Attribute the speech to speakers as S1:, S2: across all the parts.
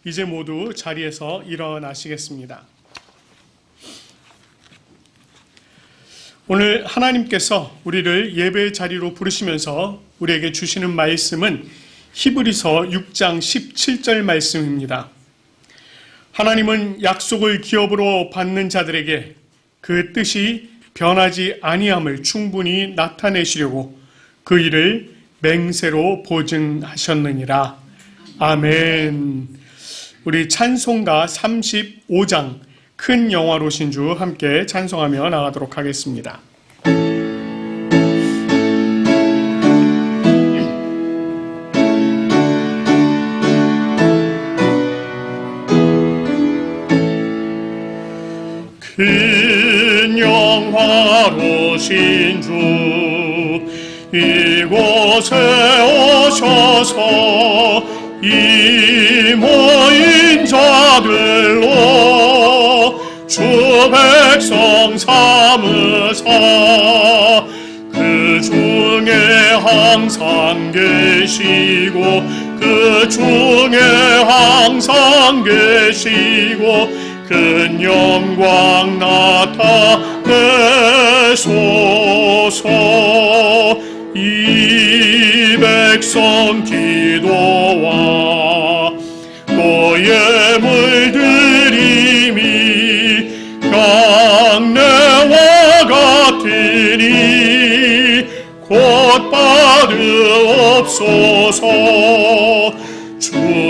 S1: 이제 모두 자리에서 일어나시겠습니다. 오늘 하나님께서 우리를 예배의 자리로 부르시면서 우리에게 주시는 말씀은 히브리서 6장 17절 말씀입니다. 하나님은 약속을 기업으로 받는 자들에게 그 뜻이 변하지 아니함을 충분히 나타내시려고 그 일을 맹세로 보증하셨느니라. 아멘. 우리 찬송가 35장 큰 영화로신 주 함께 찬송하며 나가도록 하겠습니다. 큰 영화로신 주 이곳에 오셔서 이 모인 자들로 주 백성 삼으사 그 중에 항상 계시고 그 중에 항상 계시고 큰 영광 나타내소서. 이 백성 기도와 너의 물들임이 강내와 같으니 곧 받으옵소서. 주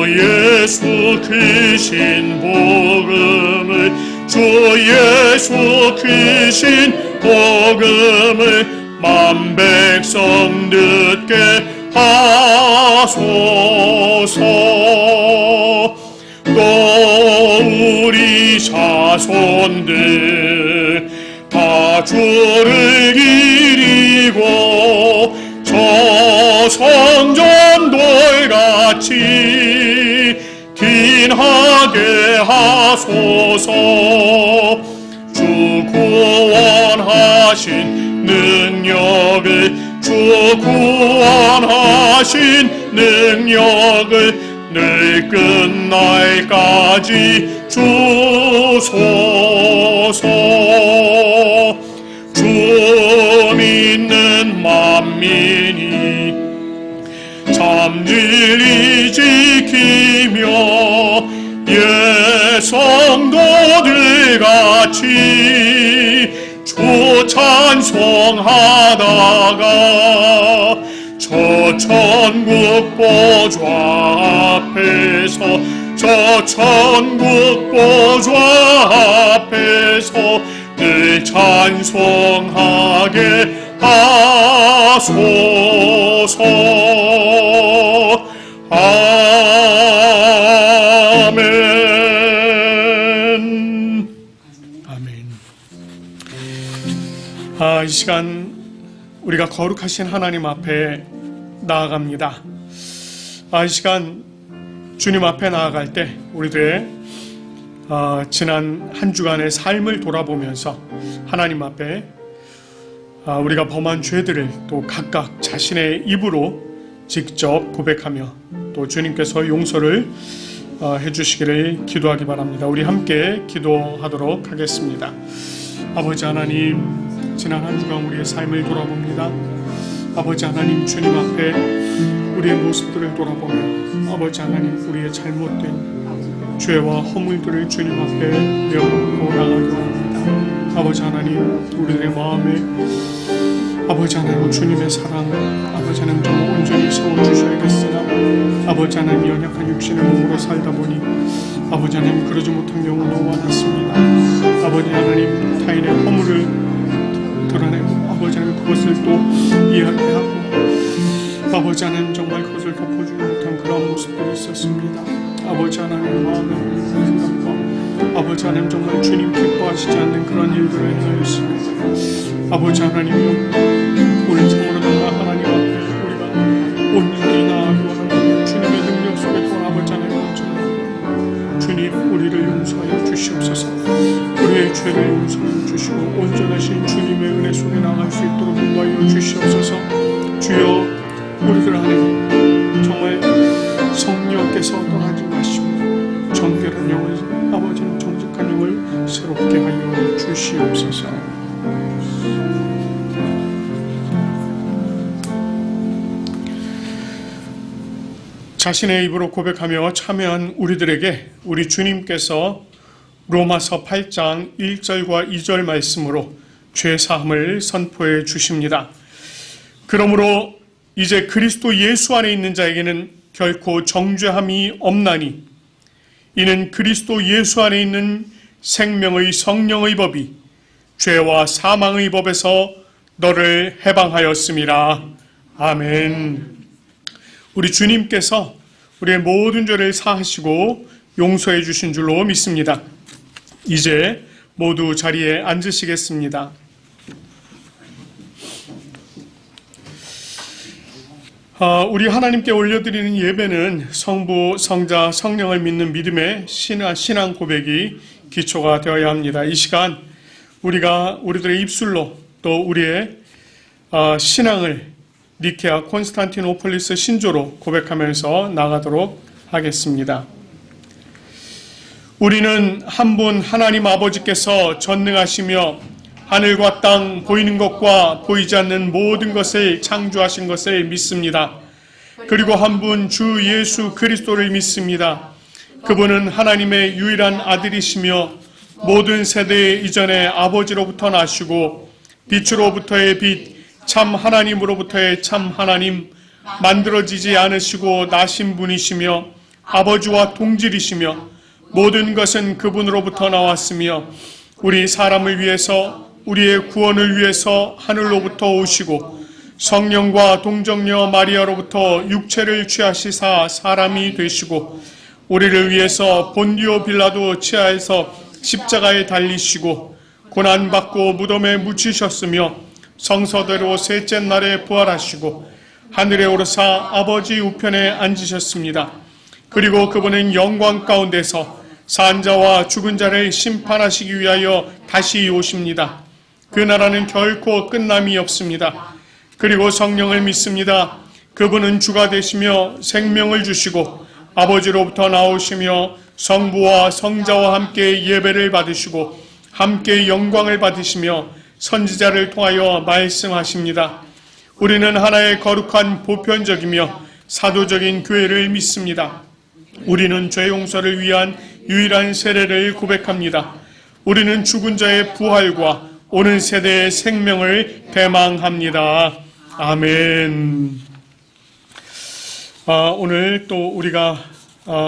S1: 예수 크신 복음을 주 예수 크신 복음을 만 백성 듣게 하소서. 또 우리 자손들 다 주를 기리고 저 성전돌같이 빈하게 하소서. 주 구원하신 능력을 주 구원하신 능력을 늘 끝날까지 주소서. 주 믿는 만민이 참진리 지키며 예성도들 같이 주 찬송하다가 저 천국 보좌 앞에서 저 천국 보좌 앞에서 늘 찬송하게 하소서. 아멘. 아멘. 이 시간 우리가 거룩하신 하나님 앞에 나아갑니다. 이 시간 주님 앞에 나아갈 때 우리들의 지난 한 주간의 삶을 돌아보면서 하나님 앞에 우리가 범한 죄들을 또 각각 자신의 입으로 직접 고백하며 또 주님께서 용서를 해주시기를 기도하기 바랍니다. 우리 함께 기도하도록 하겠습니다. 아버지 하나님, 지난 한 주간 우리의 삶을 돌아봅니다. 아버지 하나님, 주님 앞에 우리의 모습들을 돌아보며 아버지 하나님, 우리의 잘못된 죄와 허물들을 주님 앞에 내어놓고 나가기 원합니다. 아버지 하나님, 우리들의 마음에 아버지 하나님 주님의 사랑 아버지 하나님 정말 온전히 세워주셔야겠으나 아버지 하나님 연약한 육신의 몸으로 살다 보니 아버지 하나님 그러지 못한 경우 너무 많았습니다. 아버지 하나님 타인의 허물을 드러내고 아버지 하나님 그것을 또 이야기하고 아버지 하나님 정말 그것을 덮어주지 못한 그런 모습들이 있었습니다. 아버지 하나님 마음에 생각과 아버지 하나님 정말 주님 기뻐하시지 않는 그런 일들을 행하였습니다. 아버지 하나님이요, 오늘 참으로 정말 하나님 앞에 우리가 온전히 나아가기 원하는 주님의 능력 속에 또 아버지 하나님 주님 우리를 용서하여 주시옵소서. 우리의 죄를 용서하여 주시고 온전하신 주님의 은혜 속에 나갈 수 있도록 인도하여 주시옵소서. 주여, 우리들 안에 정말 성령께서 떠나지 마시고 자신의 입으로 고백하며 참여한 우리들에게 우리 주님께서 로마서 8장 1절과 2절 말씀으로 죄사함을 선포해 주십니다. 그러므로 이제 그리스도 예수 안에 있는 자에게는 결코 정죄함이 없나니 이는 그리스도 예수 안에 있는 생명의 성령의 법이 죄와 사망의 법에서 너를 해방하였음이라. 아멘. 우리 주님께서 우리의 모든 죄를 사하시고 용서해 주신 줄로 믿습니다. 이제 모두 자리에 앉으시겠습니다. 우리 하나님께 올려드리는 예배는 성부, 성자, 성령을 믿는 믿음의 신앙 고백이 기초가 되어야 합니다. 이 시간 우리들의 입술로 또 우리의 신앙을 니케아 콘스탄티노폴리스 신조로 고백하면서 나가도록 하겠습니다. 우리는 한 분 하나님 아버지께서 전능하시며 하늘과 땅 보이는 것과 보이지 않는 모든 것을 창조하신 것을 믿습니다. 그리고 한 분 주 예수 그리스도를 믿습니다. 그분은 하나님의 유일한 아들이시며 모든 세대 이전에 아버지로부터 나시고 빛으로부터의 빛, 참 하나님으로부터의 참 하나님, 만들어지지 않으시고 나신 분이시며 아버지와 동질이시며 모든 것은 그분으로부터 나왔으며 우리 사람을 위해서 우리의 구원을 위해서 하늘로부터 오시고 성령과 동정녀 마리아로부터 육체를 취하시사 사람이 되시고 우리를 위해서 본디오 빌라도 치하에서 십자가에 달리시고 고난받고 무덤에 묻히셨으며 성서대로 셋째 날에 부활하시고 하늘에 오르사 아버지 우편에 앉으셨습니다. 그리고 그분은 영광 가운데서 산 자와 죽은 자를 심판하시기 위하여 다시 오십니다. 그 나라는 결코 끝남이 없습니다. 그리고 성령을 믿습니다. 그분은 주가 되시며 생명을 주시고 아버지로부터 나오시며 성부와 성자와 함께 예배를 받으시고 함께 영광을 받으시며 선지자를 통하여 말씀하십니다. 우리는 하나의 거룩한 보편적이며 사도적인 교회를 믿습니다. 우리는 죄 용서를 위한 유일한 세례를 고백합니다. 우리는 죽은 자의 부활과 오는 세대의 생명을 대망합니다. 아멘. 오늘 또 우리가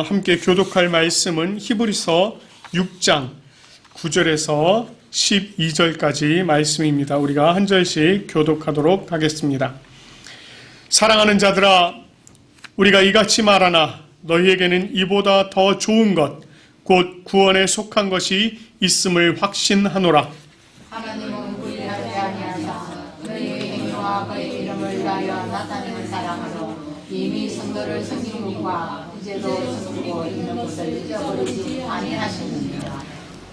S1: 함께 교독할 말씀은 히브리서 6장 9절에서 12절까지 말씀입니다. 우리가 한 절씩 교독하도록 하겠습니다. 사랑하는 자들아, 우리가 이같이 말하나 너희에게는 이보다 더 좋은 것, 곧 구원에 속한 것이 있음을 확신하노라.
S2: 하나님은 구이하지 아니하사 너희의 행위와 그의 이름을 위하여 나타내는 사랑으로 이미 성도를 섬긴 것과 이제도 섬기고 있는 것을 잊어버리지 아니하시느니라.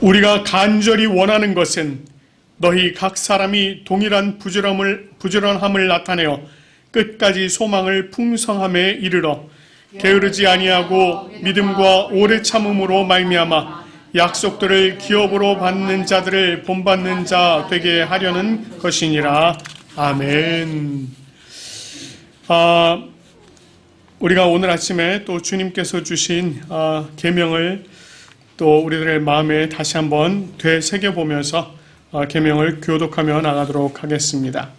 S1: 우리가 간절히 원하는 것은 너희 각 사람이 동일한 부지런함을 나타내어 끝까지 소망을 풍성함에 이르러 게으르지 아니하고 믿음과 오래 참음으로 말미암아 약속들을 기업으로 받는 자들을 본받는 자 되게 하려는 것이니라. 아멘. 우리가 오늘 아침에 또 주님께서 주신 계명을 또 우리들의 마음에 다시 한번 되새겨보면서 계명을 교독하며 나가도록 하겠습니다.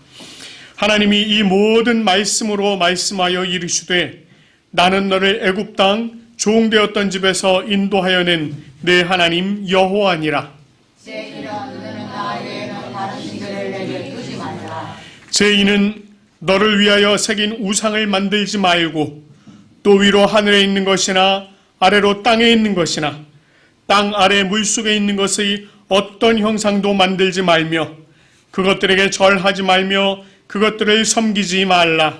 S1: 하나님이 이 모든 말씀으로 말씀하여 이르시되 나는 너를 애굽 땅 종되었던 집에서 인도하여 낸 내 하나님 여호와니라. 제2는 너를 위하여 새긴 우상을 만들지 말고 또 위로 하늘에 있는 것이나 아래로 땅에 있는 것이나 땅 아래 물속에 있는 것의 어떤 형상도 만들지 말며 그것들에게 절하지 말며 그것들을 섬기지 말라.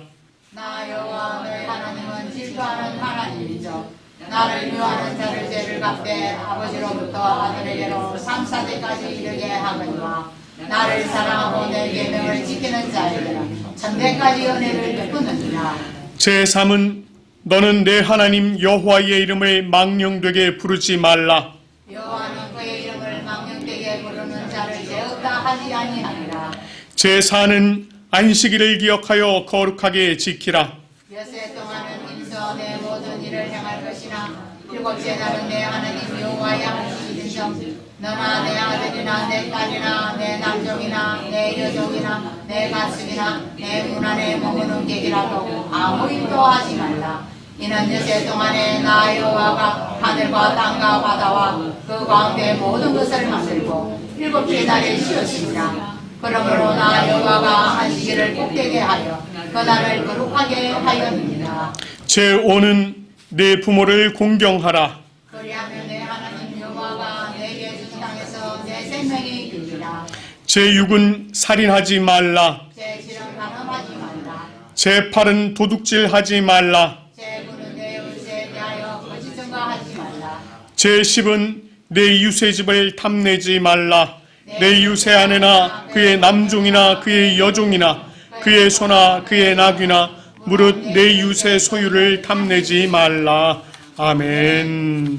S2: 나 여호와 너의 하나님은 질투하는 하나님이죠. 나를 미워하는 자를 죄를 갚되 아버지로부터 아들에게로 3,4대까지 이르게 하거니와 나를 사랑하고 내 계명을 지키는 자에게는 천대까지 은혜를 베푸느니라.
S1: 제3은 너는 내 하나님 여호와의 이름을 망령되게 부르지 말라.
S2: 여호와는 그의 이름을 망령되게 부르는 자를 죄 없다 하지 아니하니라.
S1: 제4는 안식일을 기억하여 거룩하게 지키라.
S2: 엿새 동안은 인수 안에서 내 모든 일을 행할 것이나 일곱째 날은 내 하나님 여호와의 하시는 점 너나 내 아들이나 내 딸이나 내 남종이나 내 여종이나 내 가축이나 내 문 안에 머무는 객이라도 아무 일도 하지 말라. 이는 여제 동안에 나 여호와가 하늘과 땅과 바다와 그 가운데 모든 것을 만들고 일곱째 날에 쉬었습니다. 그러므로 나 여호와가 안식일을 복되게 하여 그 날을 거룩하게 하였느니라.
S1: 제5는 내 부모를 공경하라.
S2: 그리하면 내 하나님 여호와가 내게 준 땅에서 내 생명이 길리라.
S1: 제6은 살인하지 말라.
S2: 제7은 간음하지 말라.
S1: 제8은 도둑질하지 말라.
S2: 제9는 내 이웃에 대하여 거짓 증거하지 말라.
S1: 제10은 내 이웃의 집을 탐내지 말라. 내 이웃의 아내나 그의 남종이나 그의 여종이나 그의 소나 그의 나귀나 무릇 내 이웃의 소유를 탐내지 말라. 아멘.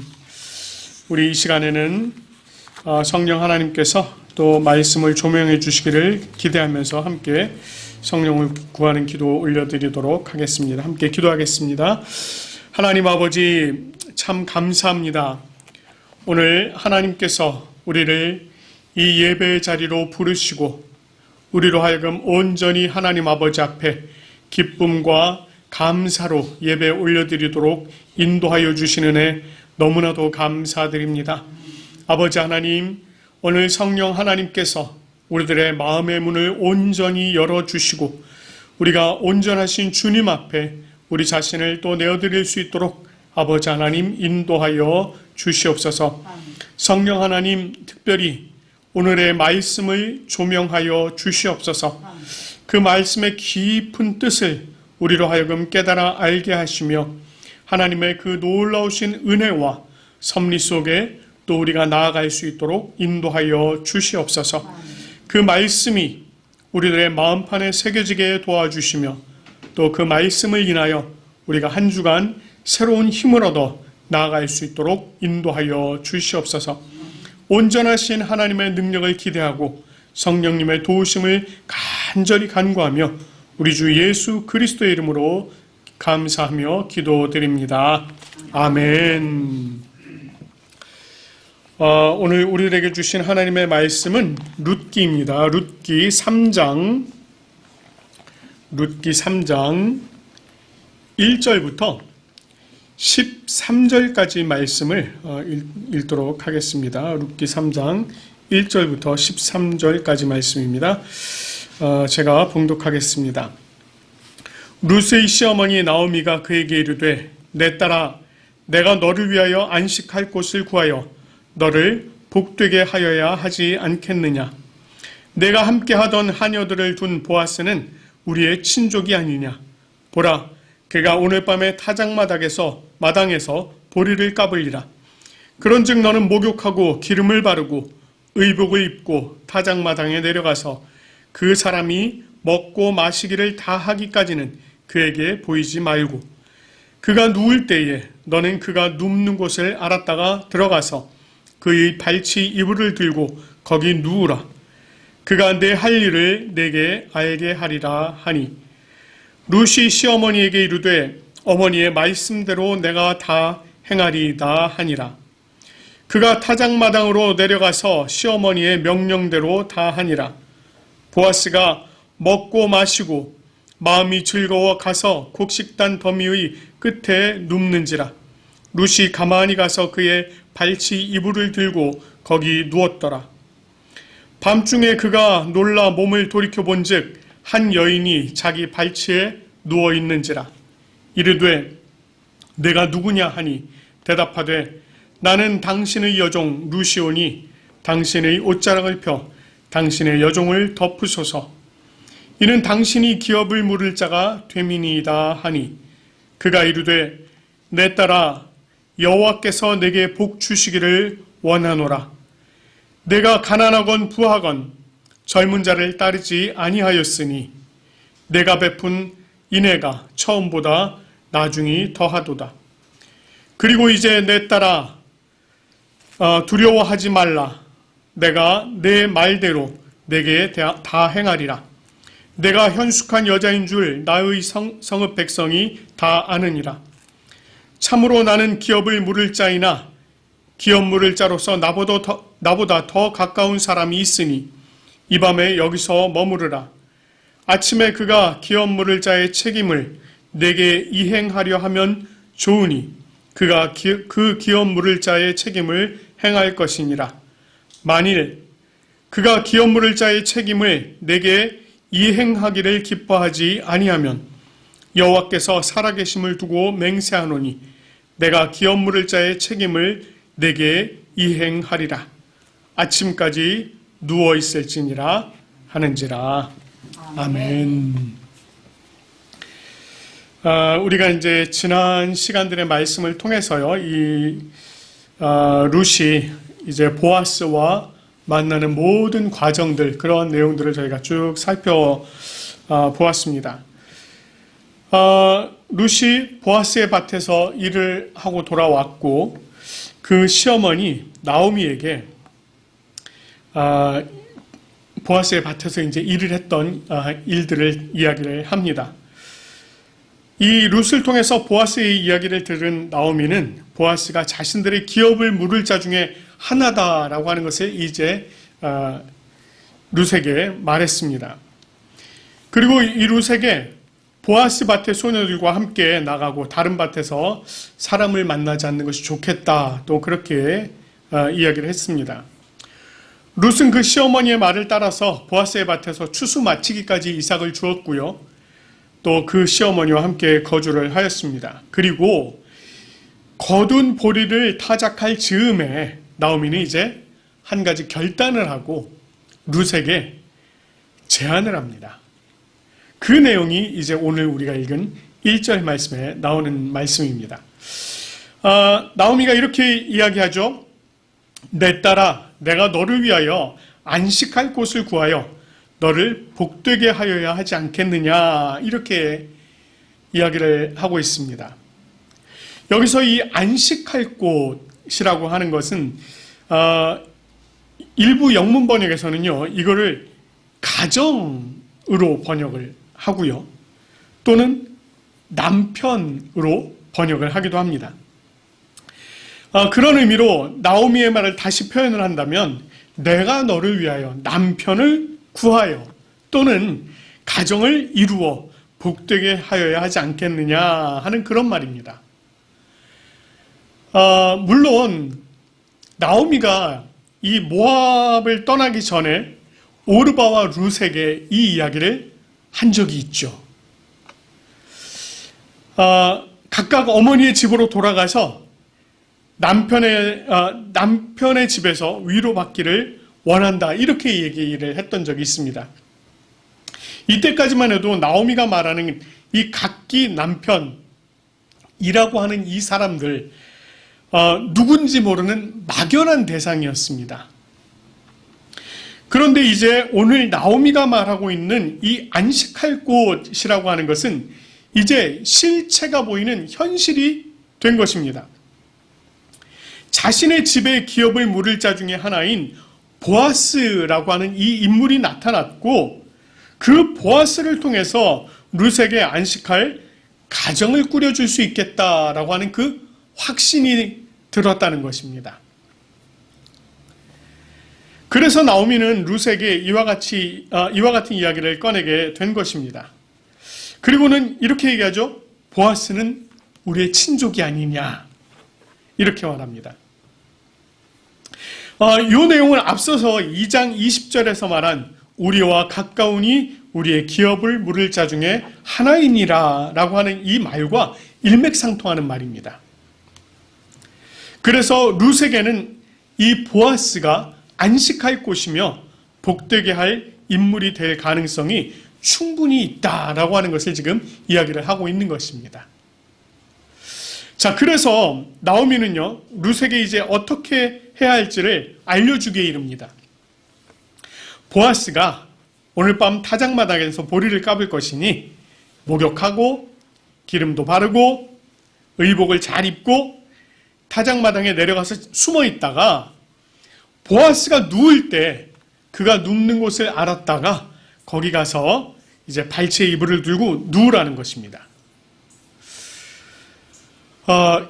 S1: 우리 이 시간에는 성령 하나님께서 또 말씀을 조명해 주시기를 기대하면서 함께 성령을 구하는 기도 올려드리도록 하겠습니다. 함께 기도하겠습니다. 하나님 아버지 참 감사합니다. 오늘 하나님께서 우리를 이 예배의 자리로 부르시고 우리로 하여금 온전히 하나님 아버지 앞에 기쁨과 감사로 예배 올려드리도록 인도하여 주시는 애 너무나도 감사드립니다. 아버지 하나님, 오늘 성령 하나님께서 우리들의 마음의 문을 온전히 열어주시고 우리가 온전하신 주님 앞에 우리 자신을 또 내어드릴 수 있도록 아버지 하나님 인도하여 주시옵소서. 성령 하나님, 특별히 오늘의 말씀을 조명하여 주시옵소서. 그 말씀의 깊은 뜻을 우리로 하여금 깨달아 알게 하시며 하나님의 그 놀라우신 은혜와 섭리 속에 또 우리가 나아갈 수 있도록 인도하여 주시옵소서. 그 말씀이 우리들의 마음판에 새겨지게 도와주시며 또 그 말씀을 인하여 우리가 한 주간 새로운 힘을 얻어 나아갈 수 있도록 인도하여 주시옵소서. 온전하신 하나님의 능력을 기대하고 성령님의 도우심을 간절히 간구하며 우리 주 예수 그리스도의 이름으로 감사하며 기도드립니다. 아멘. 오늘 우리에게 주신 하나님의 말씀은 룻기입니다. 룻기 3장 1절부터 13절까지 말씀을 읽도록 하겠습니다. 룻기 3장 1절부터 13절까지 말씀입니다. 제가 봉독하겠습니다. 룻의 시어머니 나오미가 그에게 이르되 내 딸아 내가 너를 위하여 안식할 곳을 구하여 너를 복되게 하여야 하지 않겠느냐. 내가 함께 하던 하녀들을 둔 보아스는 우리의 친족이 아니냐. 보라 그가 오늘 밤에 타작마당에서 보리를 까불리라. 그런즉 너는 목욕하고 기름을 바르고 의복을 입고 타작마당에 내려가서 그 사람이 먹고 마시기를 다 하기까지는 그에게 보이지 말고 그가 누울 때에 너는 그가 눕는 곳을 알았다가 들어가서 그의 발치 이불을 들고 거기 누우라. 그가 내 할 일을 내게 알게 하리라 하니 룻이 시어머니에게 이르되 어머니의 말씀대로 내가 다 행하리이다 하니라. 그가 타작마당으로 내려가서 시어머니의 명령대로 다 하니라. 보아스가 먹고 마시고 마음이 즐거워 가서 곡식단 더미의 끝에 눕는지라. 룻이 가만히 가서 그의 발치 이불을 들고 거기 누웠더라. 밤중에 그가 놀라 몸을 돌이켜본즉 한 여인이 자기 발치에 누워 있는지라. 이르되 내가 누구냐 하니 대답하되 나는 당신의 여종 룻이오니 당신의 옷자락을 펴 당신의 여종을 덮으소서. 이는 당신이 기업을 물을 자가 됨이니이다 하니 그가 이르되 내 딸아 여호와께서 내게 복 주시기를 원하노라. 내가 가난하건 부하건 젊은 자를 따르지 아니하였으니 내가 베푼 인애가 처음보다 나중이 더하도다. 그리고 이제 내 딸아 두려워하지 말라. 내가 내 말대로 내게 다 행하리라. 내가 현숙한 여자인 줄 나의 성읍 백성이 다 아느니라. 참으로 나는 기업을 물을 자이나 기업 물을 자로서 나보다 더 가까운 사람이 있으니 이 밤에 여기서 머무르라. 아침에 그가 기업 물을 자의 책임을 내게 이행하려 하면 좋으니 그가 그 기업 물을 자의 책임을 행할 것이니라. 만일 그가 기업 물을 자의 책임을 내게 이행하기를 기뻐하지 아니하면 여호와께서 살아계심을 두고 맹세하노니 내가 기업 물을 자의 책임을 내게 이행하리라. 아침까지 누워 있을지니라 하는지라. 아멘. 우리가 이제 지난 시간들의 말씀을 통해서요, 룻이 이제 보아스와 만나는 모든 과정들, 그런 내용들을 저희가 쭉 살펴보았습니다. 룻이 보아스의 밭에서 일을 하고 돌아왔고, 그 시어머니 나오미에게 보아스의 밭에서 이제 일을 했던 일들을 이야기를 합니다. 이 룻을 통해서 보아스의 이야기를 들은 나오미는 보아스가 자신들의 기업을 물을 자 중에 하나다라고 하는 것을 이제 룻에게 말했습니다. 그리고 이 룻에게 보아스 밭의 소녀들과 함께 나가고 다른 밭에서 사람을 만나지 않는 것이 좋겠다, 또 그렇게 이야기를 했습니다. 룻은 그 시어머니의 말을 따라서 보아스의 밭에서 추수 마치기까지 이삭을 주었고요, 또 그 시어머니와 함께 거주를 하였습니다. 그리고 거둔 보리를 타작할 즈음에 나오미는 이제 한 가지 결단을 하고 룻에게 제안을 합니다. 그 내용이 이제 오늘 우리가 읽은 1절 말씀에 나오는 말씀입니다. 나오미가 이렇게 이야기하죠. 내 딸아, 내가 너를 위하여 안식할 곳을 구하여 너를 복되게 하여야 하지 않겠느냐, 이렇게 이야기를 하고 있습니다. 여기서 이 안식할 곳이라고 하는 것은 일부 영문 번역에서는요, 이거를 가정으로 번역을 하고요, 또는 남편으로 번역을 하기도 합니다. 그런 의미로 나오미의 말을 다시 표현을 한다면 내가 너를 위하여 남편을 구하여 또는 가정을 이루어 복되게 하여야 하지 않겠느냐 하는 그런 말입니다. 물론 나오미가 이 모압을 떠나기 전에 오르바와 룻에게 이 이야기를 한 적이 있죠. 각각 어머니의 집으로 돌아가서 남편의 집에서 위로받기를 원한다, 이렇게 얘기를 했던 적이 있습니다. 이때까지만 해도 나오미가 말하는 이 각기 남편이라고 하는 이 사람들, 누군지 모르는 막연한 대상이었습니다. 그런데 이제 오늘 나오미가 말하고 있는 이 안식할 곳이라고 하는 것은 이제 실체가 보이는 현실이 된 것입니다. 자신의 집에 기업을 물을 자 중에 하나인 보아스라고 하는 이 인물이 나타났고, 그 보아스를 통해서 룻에게 안식할 가정을 꾸려줄 수 있겠다라고 하는 그 확신이 들었다는 것입니다. 그래서 나오미는 룻에게 이와 같은 이야기를 꺼내게 된 것입니다. 그리고는 이렇게 얘기하죠. 보아스는 우리의 친족이 아니냐, 이렇게 말합니다. 이 내용을 앞서서 2장 20절에서 말한 우리와 가까우니 우리의 기업을 물을 자 중에 하나이니라 라고 하는 이 말과 일맥상통하는 말입니다. 그래서 룻에게는 이 보아스가 안식할 곳이며 복되게 할 인물이 될 가능성이 충분히 있다라고 하는 것을 지금 이야기를 하고 있는 것입니다. 자, 그래서 나오미는요, 룻에게 이제 어떻게 해야 할지를 알려주기에 이릅니다. 보아스가 오늘 밤 타작마당에서 보리를 까볼 것이니 목욕하고 기름도 바르고 의복을 잘 입고 타작마당에 내려가서 숨어 있다가 보아스가 누울 때 그가 눕는 곳을 알았다가 거기 가서 이제 발치에 이불을 들고 누우라는 것입니다.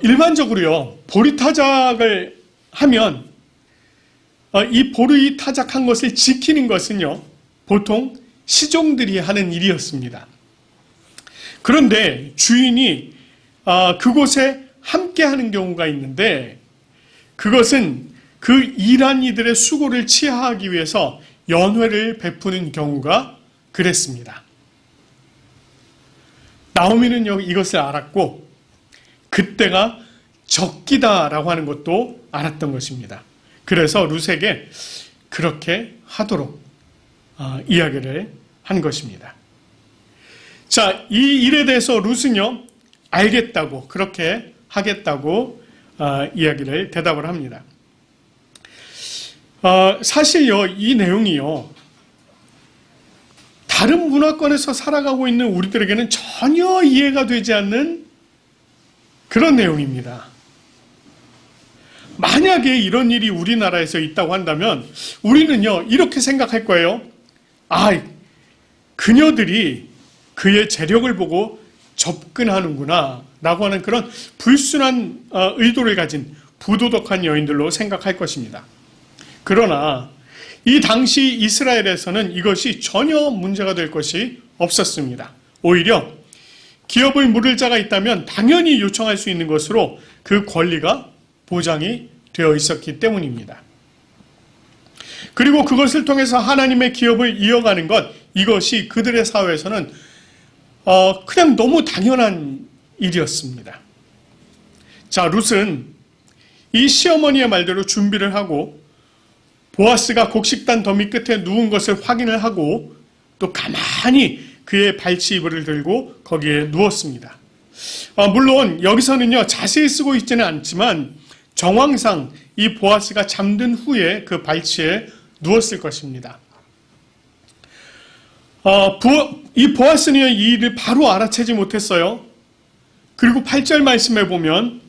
S1: 일반적으로요, 보리타작을 하면 이 보리타작한 것을 지키는 것은요, 보통 시종들이 하는 일이었습니다. 그런데 주인이 그곳에 함께 하는 경우가 있는데, 그것은 그 일한 이들의 수고를 치하하기 위해서 연회를 베푸는 경우가 그랬습니다. 나오미는 이것을 알았고, 그때가 적기다라고 하는 것도 알았던 것입니다. 그래서 룻에게 그렇게 하도록 이야기를 한 것입니다. 자, 이 일에 대해서 룻은요, 알겠다고, 그렇게 하겠다고 이야기를 대답을 합니다. 사실요, 이 내용이요, 다른 문화권에서 살아가고 있는 우리들에게는 전혀 이해가 되지 않는 그런 내용입니다. 만약에 이런 일이 우리나라에서 있다고 한다면 우리는요, 이렇게 생각할 거예요. 그녀들이 그의 재력을 보고 접근하는구나 라고 하는 그런 불순한 의도를 가진 부도덕한 여인들로 생각할 것입니다. 그러나 이 당시 이스라엘에서는 이것이 전혀 문제가 될 것이 없었습니다. 오히려 기업을 물을 자가 있다면 당연히 요청할 수 있는 것으로 그 권리가 보장이 되어 있었기 때문입니다. 그리고 그것을 통해서 하나님의 기업을 이어가는 것, 이것이 그들의 사회에서는 그냥 너무 당연한 일이었습니다. 자, 룻은 이 시어머니의 말대로 준비를 하고 보아스가 곡식단 더미 끝에 누운 것을 확인을 하고 또 가만히 그의 발치 이불을 들고 거기에 누웠습니다. 물론 여기서는요, 자세히 쓰고 있지는 않지만 정황상 이 보아스가 잠든 후에 그 발치에 누웠을 것입니다. 이 보아스는 이 일을 바로 알아채지 못했어요. 그리고 8절 말씀에 보면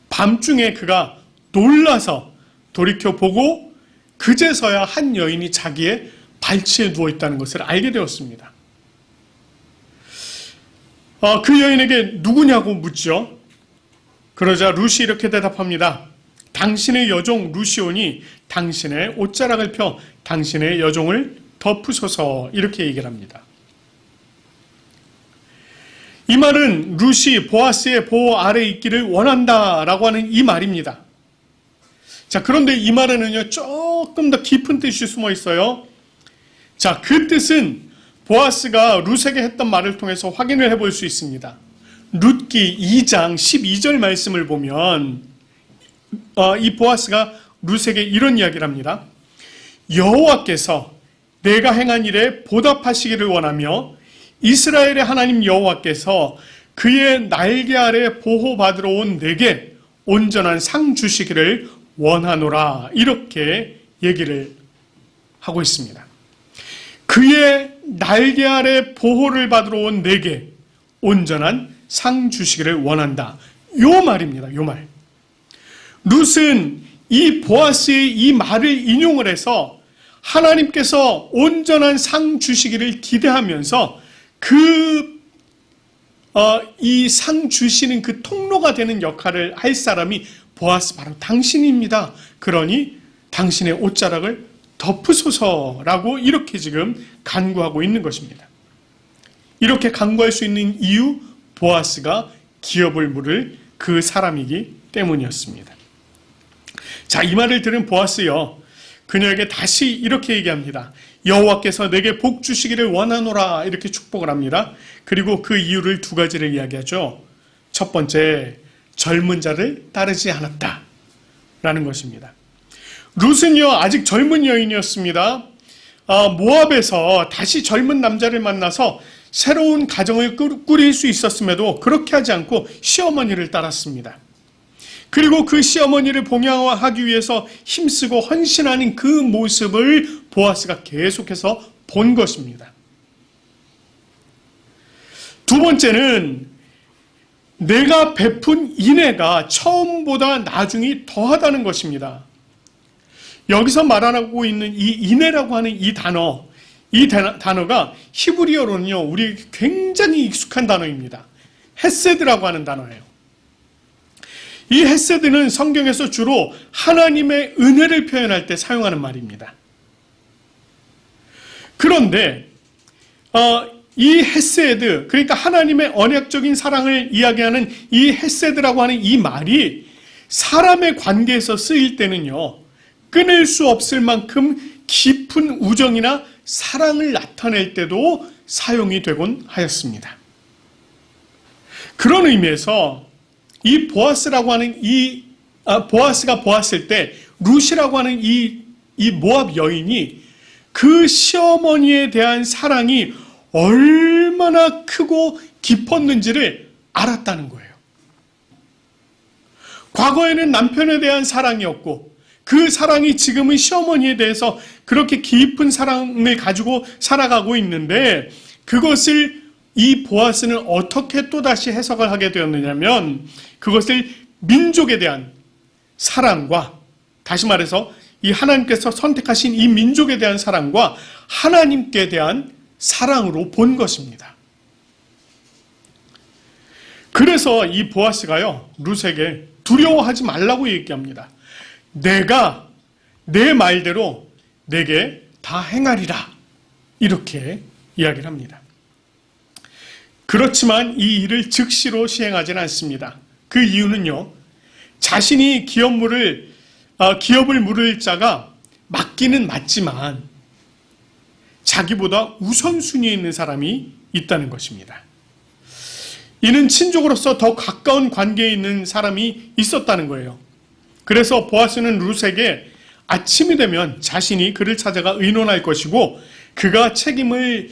S1: 밤중에 그가 놀라서 돌이켜보고 그제서야 한 여인이 자기의 발치에 누워있다는 것을 알게 되었습니다. 그 여인에게 누구냐고 묻죠. 그러자 룻이 이렇게 대답합니다. 당신의 여종 룻이오니 당신의 옷자락을 펴 당신의 여종을 덮으소서, 이렇게 얘기를 합니다. 이 말은 룻이 보아스의 보호 아래에 있기를 원한다라고 하는 이 말입니다. 자, 그런데 이 말에는요, 조금 더 깊은 뜻이 숨어 있어요. 자, 그 뜻은 보아스가 룻에게 했던 말을 통해서 확인을 해볼 수 있습니다. 룻기 2장 12절 말씀을 보면 이 보아스가 룻에게 이런 이야기를 합니다. 여호와께서 내가 행한 일에 보답하시기를 원하며 이스라엘의 하나님 여호와께서 그의 날개 아래 보호받으러 온 내게 온전한 상 주시기를 원하노라, 이렇게 얘기를 하고 있습니다. 그의 날개 아래 보호를 받으러 온 내게 온전한 상 주시기를 원한다. 요 말입니다. 요 말. 룻은 이 보아스의 이 말을 인용을 해서 하나님께서 온전한 상 주시기를 기대하면서 이 상 주시는 그 통로가 되는 역할을 할 사람이 보아스, 바로 당신입니다. 그러니 당신의 옷자락을 덮으소서라고 이렇게 지금 간구하고 있는 것입니다. 이렇게 간구할 수 있는 이유, 보아스가 기업을 물을 그 사람이기 때문이었습니다. 자, 이 말을 들은 보아스요, 그녀에게 다시 이렇게 얘기합니다. 여호와께서 내게 복 주시기를 원하노라, 이렇게 축복을 합니다. 그리고 그 이유를 두 가지를 이야기하죠. 첫 번째, 젊은 자를 따르지 않았다 라는 것입니다. 룻은요, 아직 젊은 여인이었습니다. 모압에서 다시 젊은 남자를 만나서 새로운 가정을 꾸릴 수 있었음에도 그렇게 하지 않고 시어머니를 따랐습니다. 그리고 그 시어머니를 봉양하기 위해서 힘쓰고 헌신하는 그 모습을 보아스가 계속해서 본 것입니다. 두 번째는 내가 베푼 인애가 처음보다 나중이 더하다는 것입니다. 여기서 말하고 있는 이 인애라고 하는 이 단어가 히브리어로는요, 우리 굉장히 익숙한 단어입니다. 헤세드라고 하는 단어예요. 이 헤세드는 성경에서 주로 하나님의 은혜를 표현할 때 사용하는 말입니다. 그런데 이 헤세드, 그러니까 하나님의 언약적인 사랑을 이야기하는 이 헤세드라고 하는 이 말이 사람의 관계에서 쓰일 때는요, 끊을 수 없을 만큼 깊은 우정이나 사랑을 나타낼 때도 사용이 되곤 하였습니다. 그런 의미에서 이 보아스라고 하는 보아스가 보았을 때 룻이라고 하는 이 모압 여인이 그 시어머니에 대한 사랑이 얼마나 크고 깊었는지를 알았다는 거예요. 과거에는 남편에 대한 사랑이었고 그 사랑이 지금은 시어머니에 대해서 그렇게 깊은 사랑을 가지고 살아가고 있는데, 그것을 이 보아스는 어떻게 또다시 해석을 하게 되었느냐면, 그것을 민족에 대한 사랑과, 다시 말해서 이 하나님께서 선택하신 이 민족에 대한 사랑과 하나님께 대한 사랑으로 본 것입니다. 그래서 이 보아스가요, 룻에게 두려워하지 말라고 얘기합니다. 내가 내 말대로 내게 다 행하리라, 이렇게 이야기를 합니다. 그렇지만 이 일을 즉시로 시행하지는 않습니다. 그 이유는요, 자신이 기업을 물을 자가 맞기는 맞지만 자기보다 우선순위에 있는 사람이 있다는 것입니다. 이는 친족으로서 더 가까운 관계에 있는 사람이 있었다는 거예요. 그래서 보아스는 룻에게 아침이 되면 자신이 그를 찾아가 의논할 것이고, 그가 책임을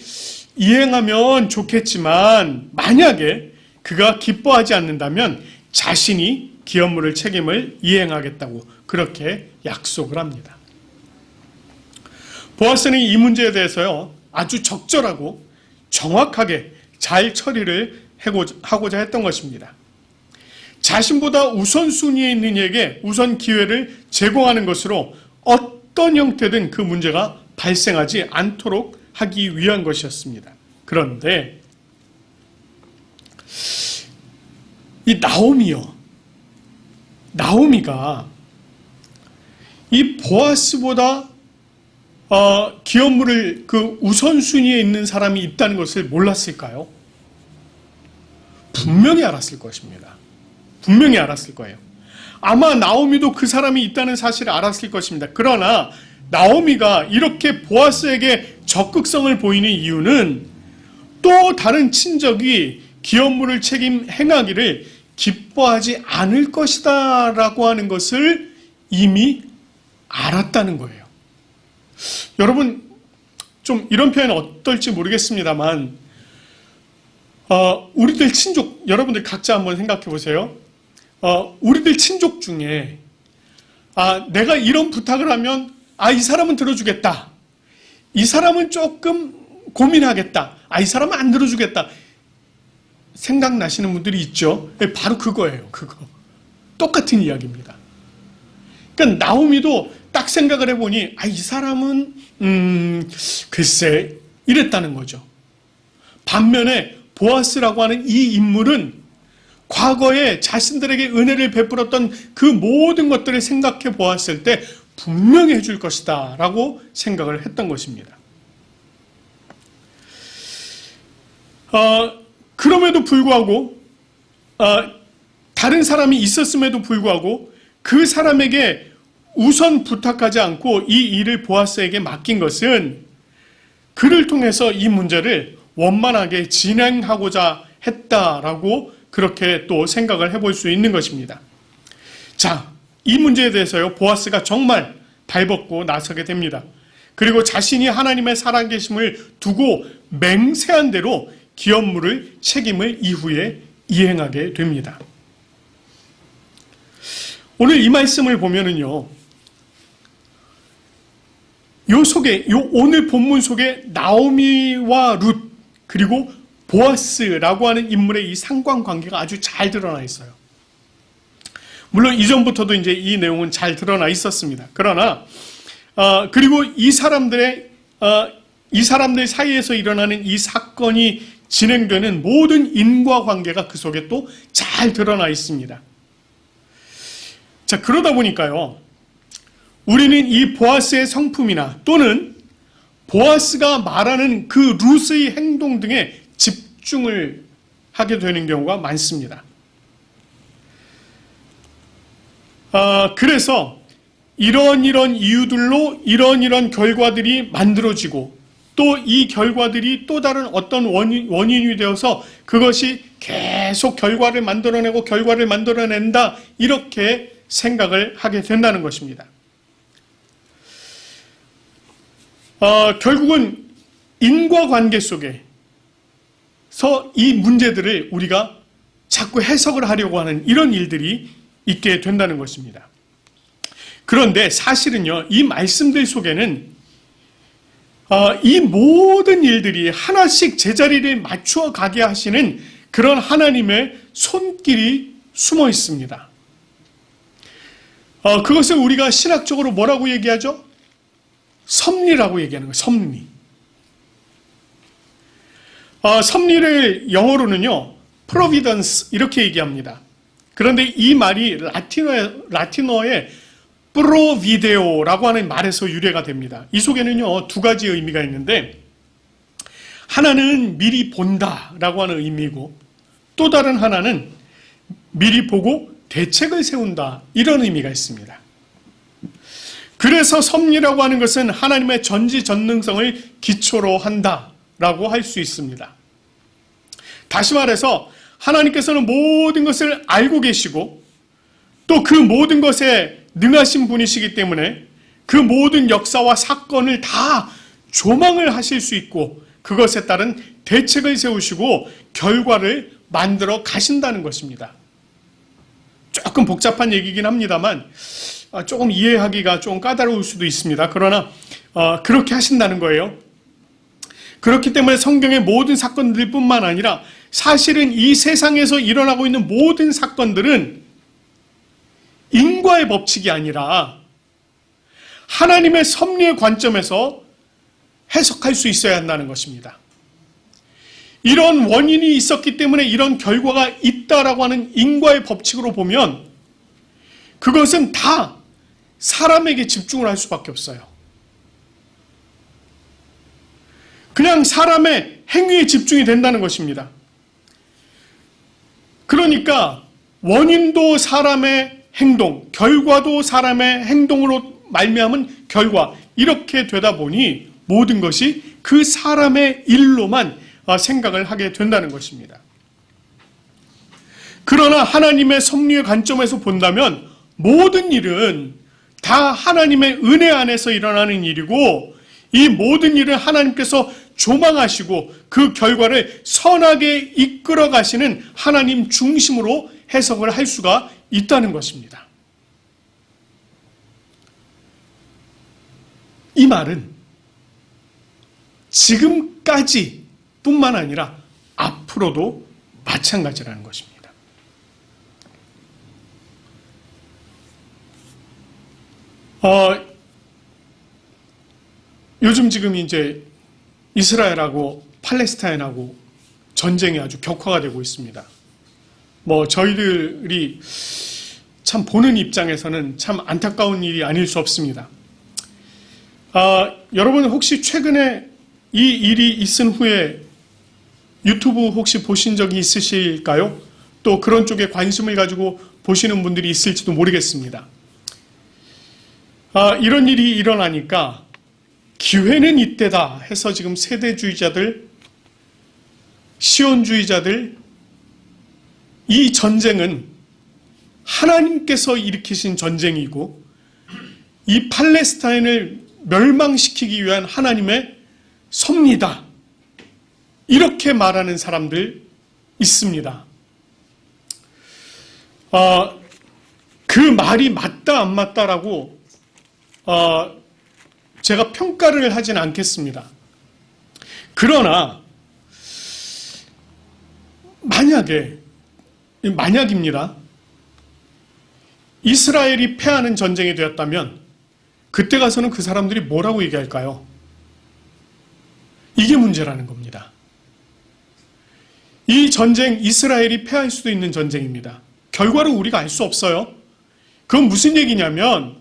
S1: 이행하면 좋겠지만 만약에 그가 기뻐하지 않는다면 자신이 기업 물을 책임을 이행하겠다고 그렇게 약속을 합니다. 보아스는 이 문제에 대해서요, 아주 적절하고 정확하게 잘 처리를 하고자 했던 것입니다. 자신보다 우선순위에 있는 이에게 우선 기회를 제공하는 것으로 어떤 형태든 그 문제가 발생하지 않도록 하기 위한 것이었습니다. 그런데 이 나오미가 이 보아스보다 기업 물을 그 우선순위에 있는 사람이 있다는 것을 몰랐을까요? 분명히 알았을 것입니다. 분명히 알았을 거예요. 아마 나오미도 그 사람이 있다는 사실을 알았을 것입니다. 그러나 나오미가 이렇게 보아스에게 적극성을 보이는 이유는 또 다른 친족이 기업 물을 책임 행하기를 기뻐하지 않을 것이다 라고 하는 것을 이미 알았다는 거예요. 여러분, 좀 이런 표현 어떨지 모르겠습니다만, 우리들 친족, 여러분들 각자 한번 생각해 보세요. 우리들 친족 중에 내가 이런 부탁을 하면 이 사람은 들어주겠다, 이 사람은 조금 고민하겠다, 이 사람은 안 들어주겠다, 생각나시는 분들이 있죠. 바로 그거예요. 그거 똑같은 이야기입니다. 그러니까 나오미도 딱 생각을 해보니 이 사람은 글쎄 이랬다는 거죠. 반면에 보아스라고 하는 이 인물은 과거에 자신들에게 은혜를 베풀었던 그 모든 것들을 생각해 보았을 때 분명히 해줄 것이다 라고 생각을 했던 것입니다. 그럼에도 불구하고 다른 사람이 있었음에도 불구하고 그 사람에게 우선 부탁하지 않고 이 일을 보아스에게 맡긴 것은 그를 통해서 이 문제를 원만하게 진행하고자 했다라고 그렇게 또 생각을 해볼 수 있는 것입니다. 자, 이 문제에 대해서요, 보아스가 정말 발벗고 나서게 됩니다. 그리고 자신이 하나님의 살아계심을 두고 맹세한 대로 기업 물을 책임을 이후에 이행하게 됩니다. 오늘 이 말씀을 보면은요, 오늘 본문 속에 나오미와 룻, 그리고 보아스라고 하는 인물의 이 상관관계가 아주 잘 드러나 있어요. 물론 이전부터도 이제 이 내용은 잘 드러나 있었습니다. 그러나 그리고 이 사람들 사이에서 일어나는 이 사건이 진행되는 모든 인과관계가 그 속에 또 잘 드러나 있습니다. 자, 그러다 보니까요, 우리는 이 보아스의 성품이나 또는 보아스가 말하는 그 룻의 행동 등에 집중을 하게 되는 경우가 많습니다. 그래서 이런 이유들로 이런 결과들이 만들어지고 또 이 결과들이 또 다른 어떤 원인이 되어서 그것이 계속 결과를 만들어낸다, 이렇게 생각을 하게 된다는 것입니다. 결국은 인과관계 속에서 이 문제들을 우리가 자꾸 해석을 하려고 하는 이런 일들이 있게 된다는 것입니다. 그런데 사실은요, 이 말씀들 속에는 이 모든 일들이 하나씩 제자리를 맞추어 가게 하시는 그런 하나님의 손길이 숨어 있습니다. 그것을 우리가 신학적으로 뭐라고 얘기하죠? 섭리라고 얘기하는 거예요. 섭리. 섭리를 영어로는요, providence 이렇게 얘기합니다. 그런데 이 말이 라틴어의 프로비데오라고 하는 말에서 유래가 됩니다. 이 속에는요, 두 가지 의미가 있는데, 하나는 미리 본다라고 하는 의미고, 또 다른 하나는 미리 보고 대책을 세운다, 이런 의미가 있습니다. 그래서 섭리라고 하는 것은 하나님의 전지전능성을 기초로 한다라고 할 수 있습니다. 다시 말해서 하나님께서는 모든 것을 알고 계시고 또 그 모든 것에 능하신 분이시기 때문에 그 모든 역사와 사건을 다 조망을 하실 수 있고 그것에 따른 대책을 세우시고 결과를 만들어 가신다는 것입니다. 조금 복잡한 얘기긴 합니다만 조금 이해하기가 좀 까다로울 수도 있습니다. 그러나 그렇게 하신다는 거예요. 그렇기 때문에 성경의 모든 사건들 뿐만 아니라 사실은 이 세상에서 일어나고 있는 모든 사건들은 인과의 법칙이 아니라 하나님의 섭리의 관점에서 해석할 수 있어야 한다는 것입니다. 이런 원인이 있었기 때문에 이런 결과가 있다라고 하는 인과의 법칙으로 보면 그것은 다 사람에게 집중을 할 수밖에 없어요. 그냥 사람의 행위에 집중이 된다는 것입니다. 그러니까 원인도 사람의 행동, 결과도 사람의 행동으로 말미암은 결과, 이렇게 되다 보니 모든 것이 그 사람의 일로만 생각을 하게 된다는 것입니다. 그러나 하나님의 섭리의 관점에서 본다면 모든 일은 다 하나님의 은혜 안에서 일어나는 일이고 이 모든 일은 하나님께서 조망하시고 그 결과를 선하게 이끌어 가시는 하나님 중심으로 해석을 할 수가 있다는 것입니다. 이 말은 지금까지 뿐만 아니라 앞으로도 마찬가지라는 것입니다. 요즘 지금 이제 이스라엘하고 팔레스타인하고 전쟁이 아주 격화가 되고 있습니다. 저희들이 참 보는 입장에서는 참 안타까운 일이 아닐 수 없습니다. 여러분 혹시 최근에 이 일이 있은 후에 유튜브 혹시 보신 적이 있으실까요? 또 그런 쪽에 관심을 가지고 보시는 분들이 있을지도 모르겠습니다. 이런 일이 일어나니까 기회는 이때다 해서 지금 세대주의자들, 시온주의자들, 이 전쟁은 하나님께서 일으키신 전쟁이고 이 팔레스타인을 멸망시키기 위한 하나님의 섭리다, 이렇게 말하는 사람들 있습니다. 그 말이 맞다 안 맞다라고 제가 평가를 하진 않겠습니다. 그러나 만약입니다. 이스라엘이 패하는 전쟁이 되었다면 그때 가서는 그 사람들이 뭐라고 얘기할까요? 이게 문제라는 겁니다. 이 전쟁, 이스라엘이 패할 수도 있는 전쟁입니다. 결과를 우리가 알 수 없어요. 그건 무슨 얘기냐면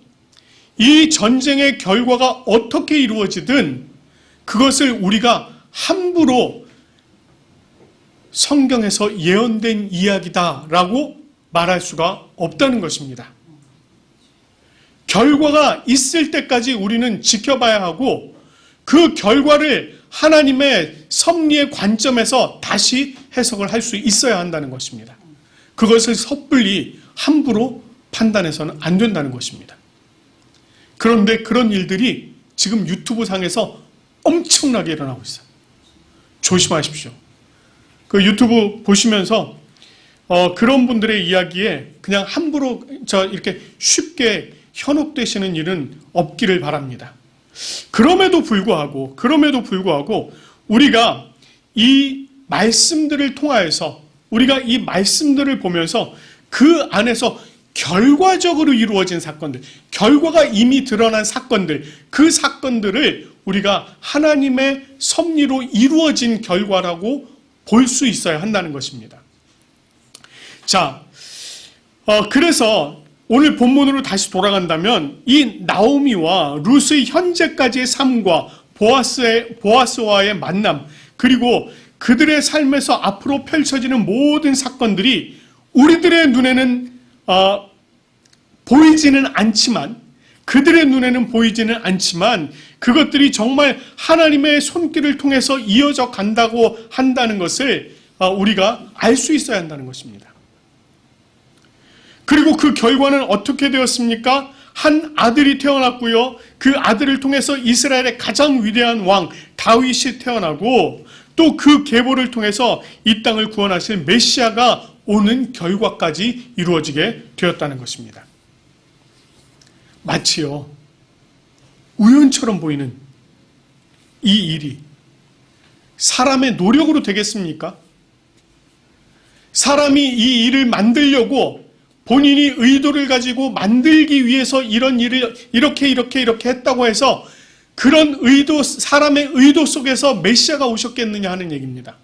S1: 이 전쟁의 결과가 어떻게 이루어지든 그것을 우리가 함부로 성경에서 예언된 이야기다라고 말할 수가 없다는 것입니다. 결과가 있을 때까지 우리는 지켜봐야 하고 그 결과를 하나님의 섭리의 관점에서 다시 해석을 할 수 있어야 한다는 것입니다. 그것을 섣불리 함부로 판단해서는 안 된다는 것입니다. 그런데 그런 일들이 지금 유튜브 상에서 엄청나게 일어나고 있어요. 조심하십시오. 그 유튜브 보시면서 그런 분들의 이야기에 그냥 함부로 이렇게 쉽게 현혹되시는 일은 없기를 바랍니다. 그럼에도 불구하고 우리가 이 말씀들을 통하여서 우리가 이 말씀들을 보면서 그 안에서 결과적으로 이루어진 사건들, 결과가 이미 드러난 사건들, 그 사건들을 우리가 하나님의 섭리로 이루어진 결과라고 볼 수 있어야 한다는 것입니다. 자, 그래서 오늘 본문으로 다시 돌아간다면 이 나오미와 룻의 현재까지의 삶과 보아스와의 만남, 그리고 그들의 삶에서 앞으로 펼쳐지는 모든 사건들이 우리들의 눈에는 보이지는 않지만, 그들의 눈에는 보이지는 않지만 그것들이 정말 하나님의 손길을 통해서 이어져 간다고 한다는 것을 우리가 알 수 있어야 한다는 것입니다. 그리고 그 결과는 어떻게 되었습니까? 한 아들이 태어났고요. 그 아들을 통해서 이스라엘의 가장 위대한 왕 다윗이 태어나고 또 그 계보를 통해서 이 땅을 구원하실 메시아가 오는 결과까지 이루어지게 되었다는 것입니다. 마치요, 우연처럼 보이는 이 일이 사람의 노력으로 되겠습니까? 사람이 이 일을 만들려고 본인이 의도를 가지고 만들기 위해서 이런 일을 이렇게 했다고 해서 그런 의도, 사람의 의도 속에서 메시아가 오셨겠느냐 하는 얘기입니다.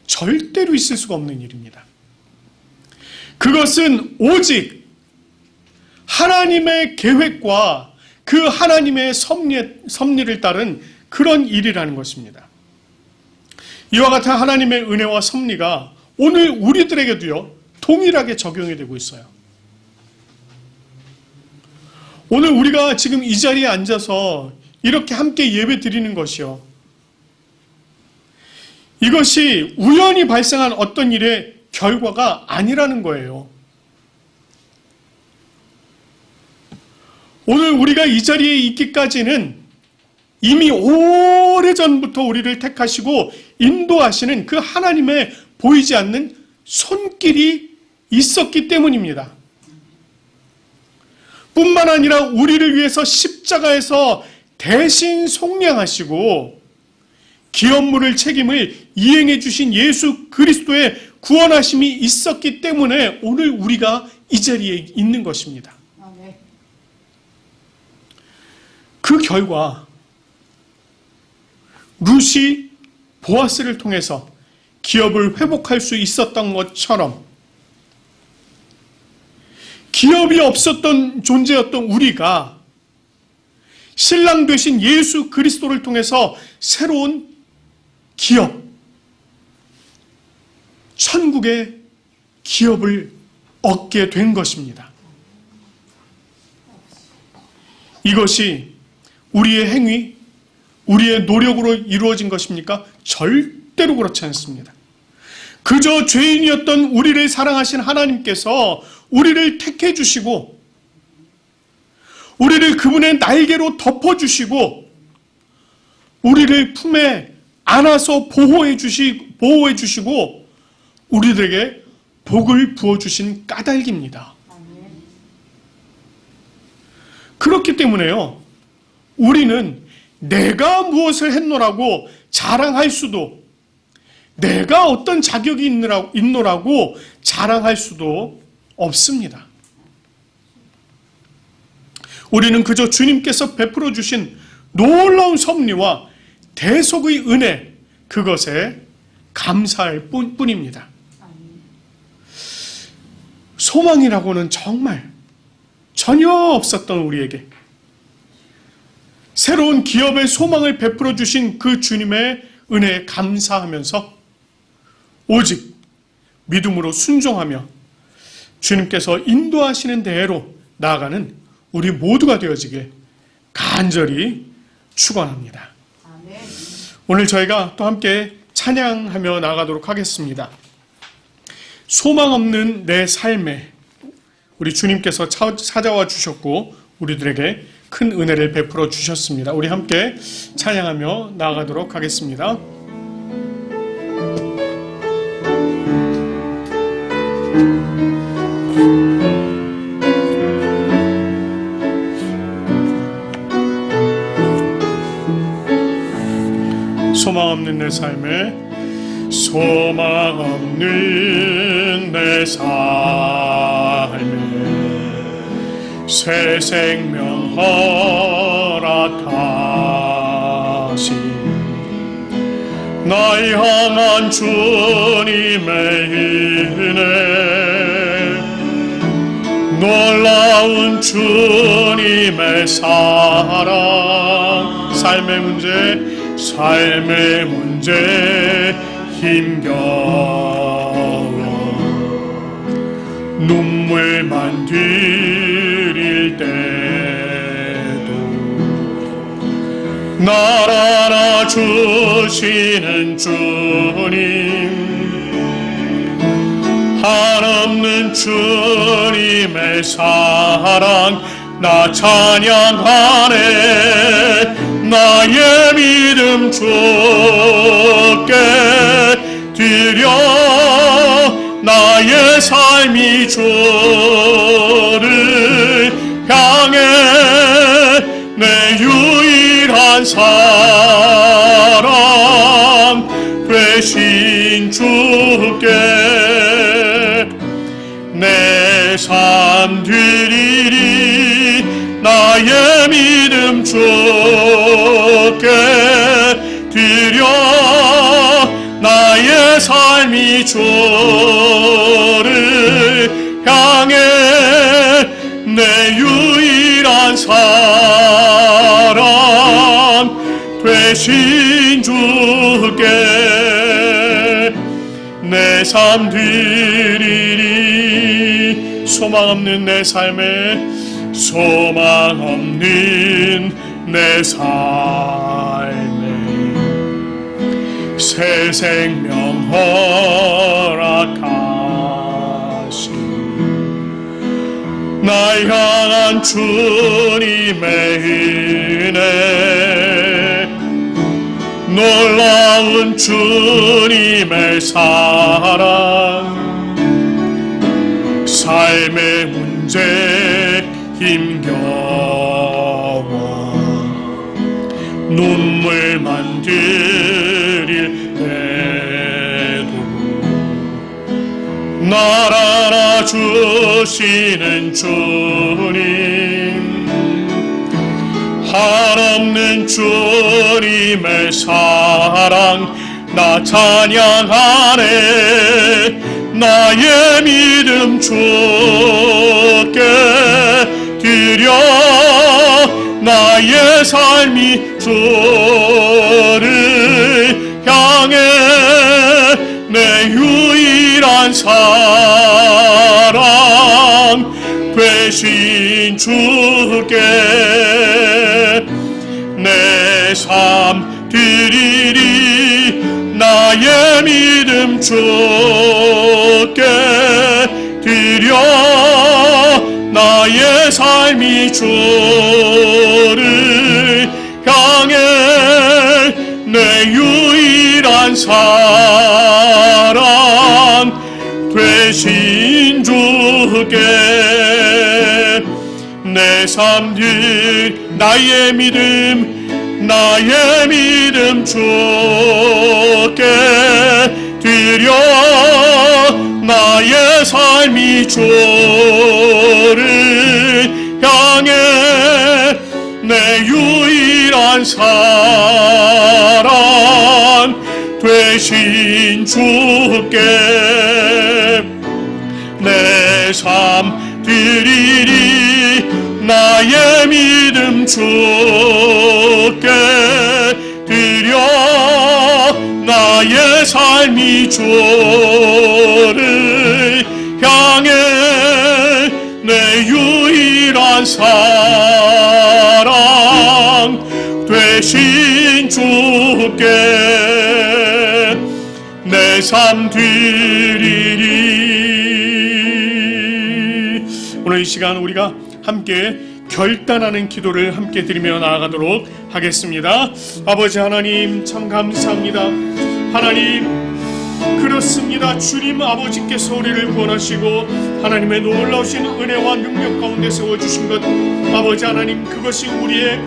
S1: 절대로 있을 수가 없는 일입니다. 그것은 오직 하나님의 계획과 그 하나님의 섭리를 따른 그런 일이라는 것입니다. 이와 같은 하나님의 은혜와 섭리가 오늘 우리들에게도요, 동일하게 적용이 되고 있어요. 오늘 우리가 지금 이 자리에 앉아서 이렇게 함께 예배 드리는 것이요, 이것이 우연히 발생한 어떤 일의 결과가 아니라는 거예요. 오늘 우리가 이 자리에 있기까지는 이미 오래전부터 우리를 택하시고 인도하시는 그 하나님의 보이지 않는 손길이 있었기 때문입니다. 뿐만 아니라 우리를 위해서 십자가에서 대신 속량하시고 기업물을 책임을 이행해 주신 예수 그리스도의 구원하심이 있었기 때문에 오늘 우리가 이 자리에 있는 것입니다. 그 결과 룻이 보아스를 통해서 기업을 회복할 수 있었던 것처럼 기업이 없었던 존재였던 우리가 신랑 되신 예수 그리스도를 통해서 새로운 기업, 천국의 기업을 얻게 된 것입니다. 이것이 우리의 행위, 우리의 노력으로 이루어진 것입니까? 절대로 그렇지 않습니다. 그저 죄인이었던 우리를 사랑하신 하나님께서 우리를 택해 주시고 우리를 그분의 날개로 덮어 주시고 우리를 품에 안아서 보호해 주시고 우리들에게 복을 부어 주신 까닭입니다. 그렇기 때문에요, 우리는 내가 무엇을 했노라고 자랑할 수도, 내가 어떤 자격이 있노라고 자랑할 수도 없습니다. 우리는 그저 주님께서 베풀어 주신 놀라운 섭리와 대속의 은혜, 그것에 감사할 뿐입니다. 소망이라고는 정말 전혀 없었던 우리에게 새로운 기업의 소망을 베풀어 주신 그 주님의 은혜에 감사하면서 오직 믿음으로 순종하며 주님께서 인도하시는 대로 나아가는 우리 모두가 되어지길 간절히 축원합니다. 오늘 저희가 또 함께 찬양하며 나가도록 하겠습니다. 소망 없는 내 삶에 우리 주님께서 찾아와 주셨고 우리들에게 큰 은혜를 베풀어 주셨습니다. 우리 함께 찬양하며 나아가도록 하겠습니다. 소망 없는 내 삶에 소망 없는 내 삶에 새 생명 허락하시 나의 향한 주님의 은혜 놀라운 주님의 사랑 삶의 문제 힘겨워 눈물만 들일 때도 날 안아주시는 주님 한없는 주님의 사랑 나 찬양하네 나의 믿음 주께 드려 나의 삶이 주를 향해 내 유일한 사랑 되신 주께 내 삶 드리리 나의 믿음 주께 드려 나의 삶이 주를 향해 내 유일한 사랑 되신 주께 내 삶 드리리 소망 없는 내 삶에 소망 없는 내 삶에 새 생명 허락하시 날 향한 주님의 은혜 놀라운 주님의 사랑 삶의 문제 힘겨워 눈물만 들일 때도 날 안아주시는 주님 한없는 주님의 사랑 나 찬양하네 나의 믿음 주께 드려 나의 삶이 주를 향해 내 유일한 사랑 되신 주께 내 삶 드리리 나의 믿음 주께 드려 나의 삶이 주를 향해 내 유일한 사랑 되신 주께 내 삶 나의 믿음 주께 드려 나의 삶이 주를 향해 내 유일한 사랑 되신 주께 내 삶 드리리 나의 믿음 주께 드려 나의 삶이 주를 향해 내 유일한 사랑 되신 주께 내 삶 드리리. 오늘 이 시간 우리가 함께 결단하는 기도를 함께 드리며 나아가도록 하겠습니다. 아버지 하나님 참 감사합니다. 하나님 그렇습니다. 주님 아버지께서 우리를 구원하시고 하나님의 놀라우신 은혜와 능력 가운데 세워주신 것, 아버지 하나님 그것이 우리의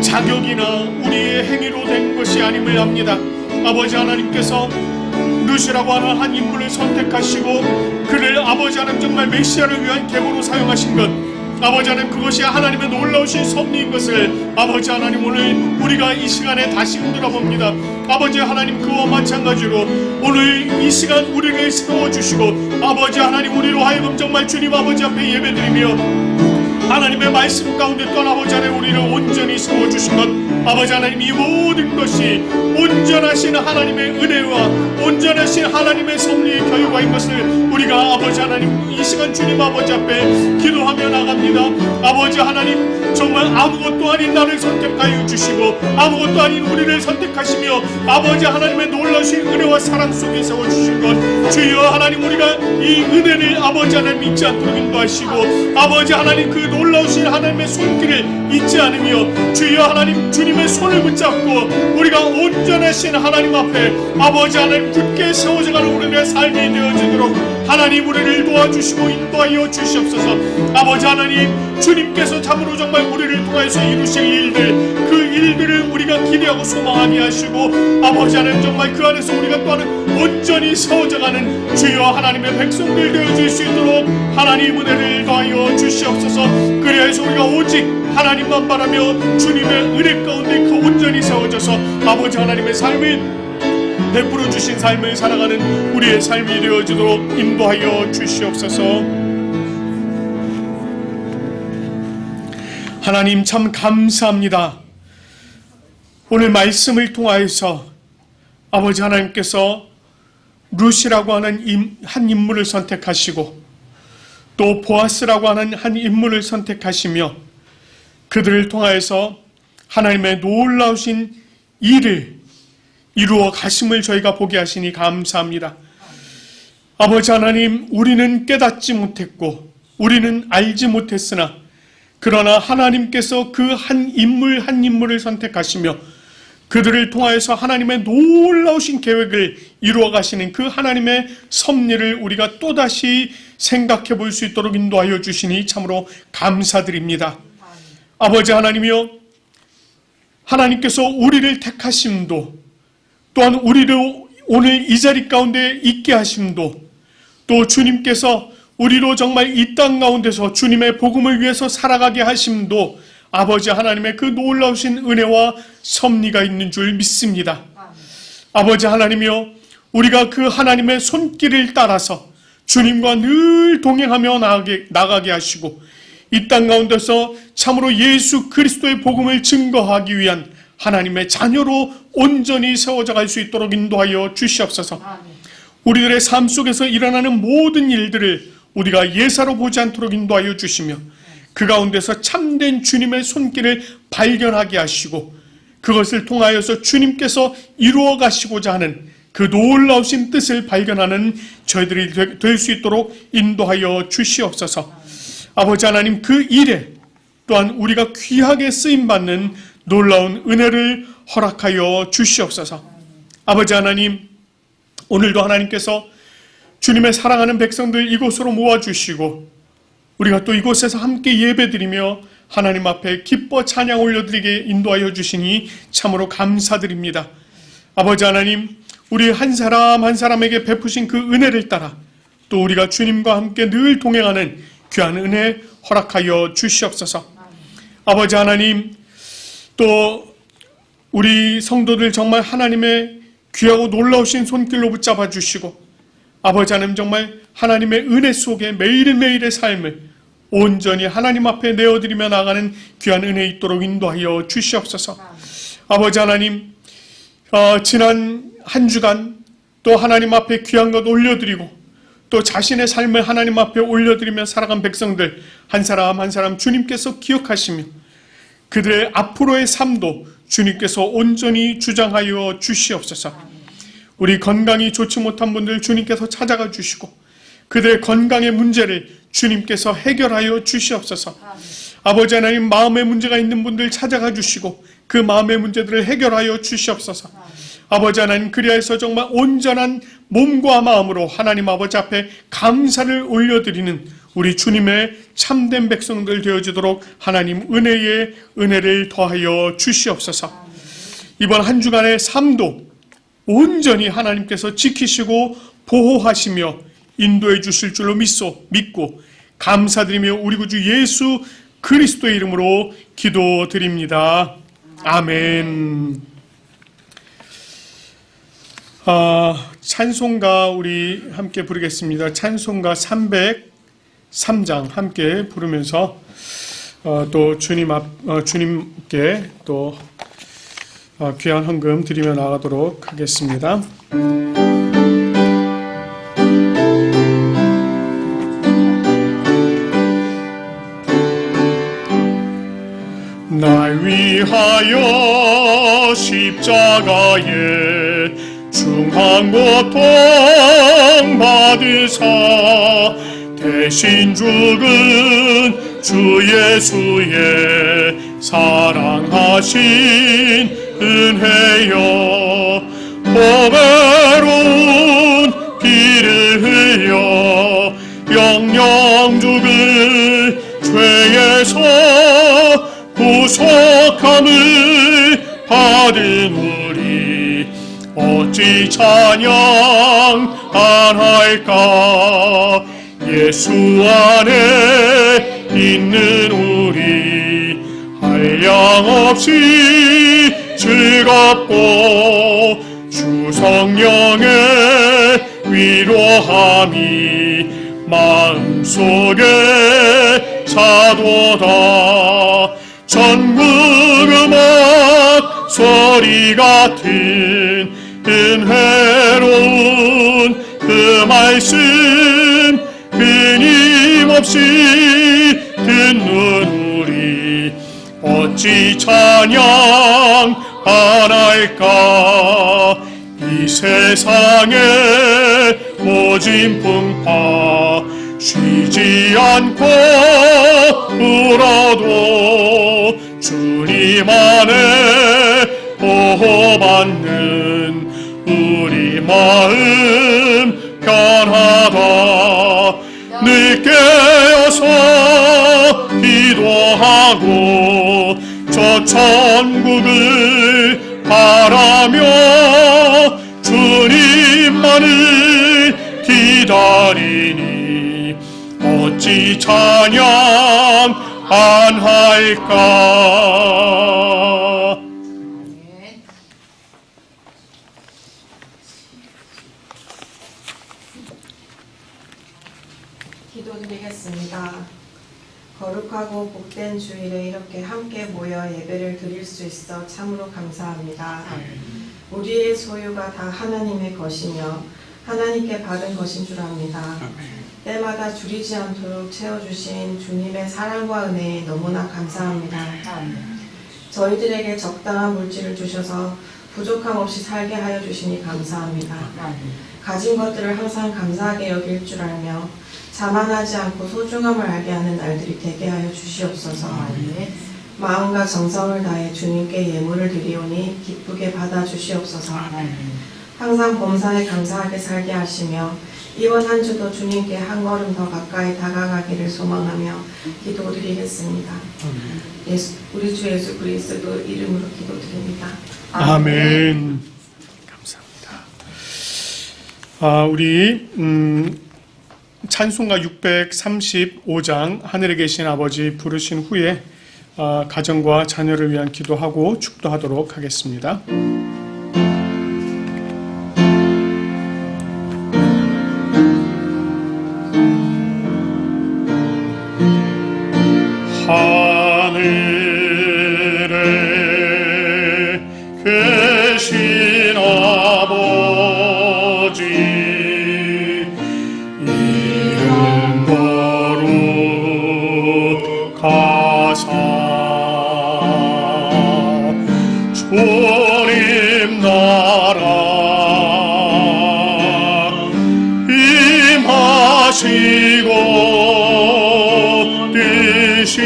S1: 자격이나 우리의 행위로 된 것이 아님을 압니다. 아버지 하나님께서 루시라고 하는 한 인물을 선택하시고 그를 아버지 하나님 정말 메시아를 위한 계보로 사용하신 것, 아버지 하나님 그것이 하나님의 놀라우신 섭리인 것을 아버지 하나님 오늘 우리가 이 시간에 다시 흔들어 봅니다. 아버지 하나님 그와 마찬가지로 오늘 이 시간 우리를 세워주시고 아버지 하나님 우리로 하여금 정말 주님 아버지 앞에 예배드리며 하나님의 말씀 가운데 또한 아버지 하나님 우리를 온전히 세워주신 것, 아버지 하나님 이 모든 것이 온전하신 하나님의 은혜와 온전하신 하나님의 섭리의 결과인 것을 우리가 아버지 하나님 이 시간 주님 아버지 앞에 기도하며 나갑니다. 아버지 하나님 정말 아무것도 아닌 나를 선택하여 주시고 아무것도 아닌 우리를 선택하시며 아버지 하나님의 놀라우신 은혜와 사랑 속에 세워주신 것, 주여 하나님 우리가 이 은혜를 아버지 하나님 잊지 않도록 인도하시고 아버지 하나님 그 놀라우신 하나님의 손길을 잊지 않으며 주여 하나님 주님의 손을 붙잡고 우리가 온전하신 하나님 앞에 아버지 하나님 굳게 세워져가는 우리의 삶이 되어지도록 하나님 우리를 도와주시고 인도하여 주시옵소서. 아버지 하나님 주님께서 참으로 정말 우리를 통하여서 이루실 일들, 그 일들을 우리가 기대하고 소망하게 하시고 아버지 하나님 정말 그 안에서 우리가 또한 온전히 세워져가는 주여 하나님의 백성들 되어질 수 있도록 하나님 은혜를 더하여 주시옵소서. 그리하여서 우리가 오직 하나님만 바라며 주님의 은혜 가운데 그 온전히 세워져서 아버지 하나님의 삶을 베풀어 주신 삶을 살아가는 우리의 삶이 되어지도록 인도하여 주시옵소서. 하나님 참 감사합니다. 오늘 말씀을 통하여서 아버지 하나님께서 루시라고 하는 한 인물을 선택하시고 또 보아스라고 하는 한 인물을 선택하시며 그들을 통하여서 하나님의 놀라우신 일을 이루어 가심을 저희가 보게 하시니 감사합니다. 아버지 하나님 우리는 깨닫지 못했고 우리는 알지 못했으나 그러나 하나님께서 그 한 인물 한 인물을 선택하시며 그들을 통하여서 하나님의 놀라우신 계획을 이루어 가시는 그 하나님의 섭리를 우리가 또다시 생각해 볼 수 있도록 인도하여 주시니 참으로 감사드립니다. 아버지 하나님이여, 하나님께서 우리를 택하심도 또한 우리를 오늘 이 자리 가운데 있게 하심도 또 주님께서 우리로 정말 이 땅 가운데서 주님의 복음을 위해서 살아가게 하심도 아버지 하나님의 그 놀라우신 은혜와 섭리가 있는 줄 믿습니다. 아버지 하나님이여, 우리가 그 하나님의 손길을 따라서 주님과 늘 동행하며 나가게 하시고 이 땅 가운데서 참으로 예수 그리스도의 복음을 증거하기 위한 하나님의 자녀로 온전히 세워져 갈 수 있도록 인도하여 주시옵소서. 우리들의 삶 속에서 일어나는 모든 일들을 우리가 예사로 보지 않도록 인도하여 주시며 그 가운데서 참된 주님의 손길을 발견하게 하시고 그것을 통하여서 주님께서 이루어 가시고자 하는 그 놀라우신 뜻을 발견하는 저희들이 될 수 있도록 인도하여 주시옵소서. 아버지 하나님 그 일에 또한 우리가 귀하게 쓰임받는 놀라운 은혜를 허락하여 주시옵소서. 아버지 하나님, 오늘도 하나님께서 주님의 사랑하는 백성들 이곳으로 모아주시고 우리가 또 이곳에서 함께 예배드리며 하나님 앞에 기뻐 찬양 올려드리게 인도하여 주시니 참으로 감사드립니다. 아버지 하나님, 우리 한 사람 한 사람에게 베푸신 그 은혜를 따라 또 우리가 주님과 함께 늘 동행하는 귀한 은혜 허락하여 주시옵소서. 아버지 하나님, 또 우리 성도들 정말 하나님의 귀하고 놀라우신 손길로 붙잡아 주시고 아버지 하나님 정말 하나님의 은혜 속에 매일매일의 삶을 온전히 하나님 앞에 내어드리며 나가는 귀한 은혜 있도록 인도하여 주시옵소서. 아버지 하나님, 지난 한 주간 또 하나님 앞에 귀한 것 올려드리고 또 자신의 삶을 하나님 앞에 올려드리며 살아간 백성들 한 사람 한 사람 주님께서 기억하시며 그들의 앞으로의 삶도 주님께서 온전히 주장하여 주시옵소서. 우리 건강이 좋지 못한 분들 주님께서 찾아가 주시고 그들의 건강의 문제를 주님께서 해결하여 주시옵소서. 아버지 하나님, 마음의 문제가 있는 분들 찾아가 주시고 그 마음의 문제들을 해결하여 주시옵소서. 아버지 하나님, 그리하여서 정말 온전한 몸과 마음으로 하나님 아버지 앞에 감사를 올려드리는 우리 주님의 참된 백성들 되어지도록 하나님 은혜에 은혜를 더하여 주시옵소서. 이번 한 주간의 삶도 온전히 하나님께서 지키시고 보호하시며 인도해 주실 줄로 믿고 감사드리며 우리 구주 예수 그리스도의 이름으로 기도드립니다. 아멘. 찬송가 우리 함께 부르겠습니다. 찬송가 303장 함께 부르면서 또 주님께 또 귀한 헌금 드리며 나가도록 하겠습니다. 날 위하여 십자가에 중한 고통 받으사 대신 죽은 주 예수의 사랑하신 은혜여 보배로운 피를 흘려 영영 죽을 죄에서 구속함을 받은 우리 어찌 찬양 안 할까. 예수 안에 있는 우리 한량없이 즐겁고 주 성령의 위로함이 마음속에 차도다. 전국 음악 소리 같은 은혜로운 그 말씀 끊임없이 듣는 우리 어찌 찬양 안 할까. 이 세상에 모진 풍파 쉬지 않고 울어도 주님 안에 보호받는 우리 마음 편하다. 늘 깨어서 기도하고 저 천국을 바라며 주님만을 기다리니 어찌 찬양 안 할까.
S3: 기도드리겠습니다. 거룩하고 복된 주일에 이렇게 함께 모여 예배를 드릴 수 있어 참으로 감사합니다. 우리의 소유가 다 하나님의 것이며 하나님께 받은 것인 줄 압니다. 때마다 줄이지 않도록 채워주신 주님의 사랑과 은혜에 너무나 감사합니다. 저희들에게 적당한 물질을 주셔서 부족함 없이 살게 하여 주시니 감사합니다. 가진 것들을 항상 감사하게 여길 줄 알며 자만하지 않고 소중함을 알게 하는 날들이 되게 하여 주시옵소서. 마음과 정성을 다해 주님께 예물을 드리오니 기쁘게 받아 주시옵소서. 항상 범사에 감사하게 살게 하시며 이번 한 주도 주님께 한 걸음 더 가까이 다가가기를 소망하며 기도드리겠습니다. 우리 주 예수 그리스도 이름으로 기도드립니다.
S1: 아멘. 감사합니다. 우리 찬송가 635장 하늘에 계신 아버지 부르신 후에 가정과 자녀를 위한 기도하고 축도하도록 하겠습니다. 뜻이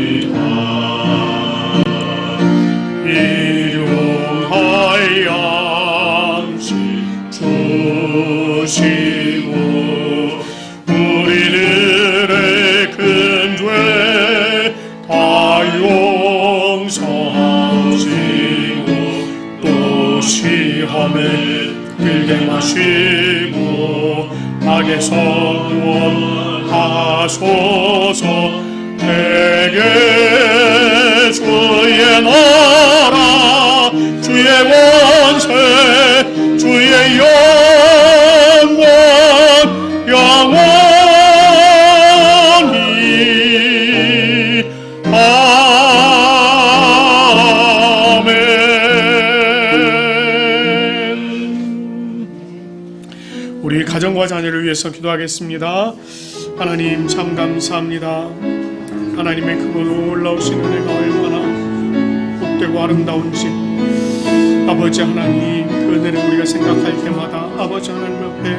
S1: 이루어지리라. 일용할 양식 주시고 우리들의 큰 죄 다 용서하시고 또 시험에 들게 마시고 악에서 구원하소서. 내게 주의 나라 주의 원세 주의 영광 영원히 아멘. 우리 가정과 자녀를 위해서 기도하겠습니다. 하나님 참 감사합니다. 하나님의 크고 놀라우신 은혜가 얼마나 복되고 아름다운지 아버지 하나님, 그 은혜를 우리가 생각할 때마다 아버지 하나님 앞에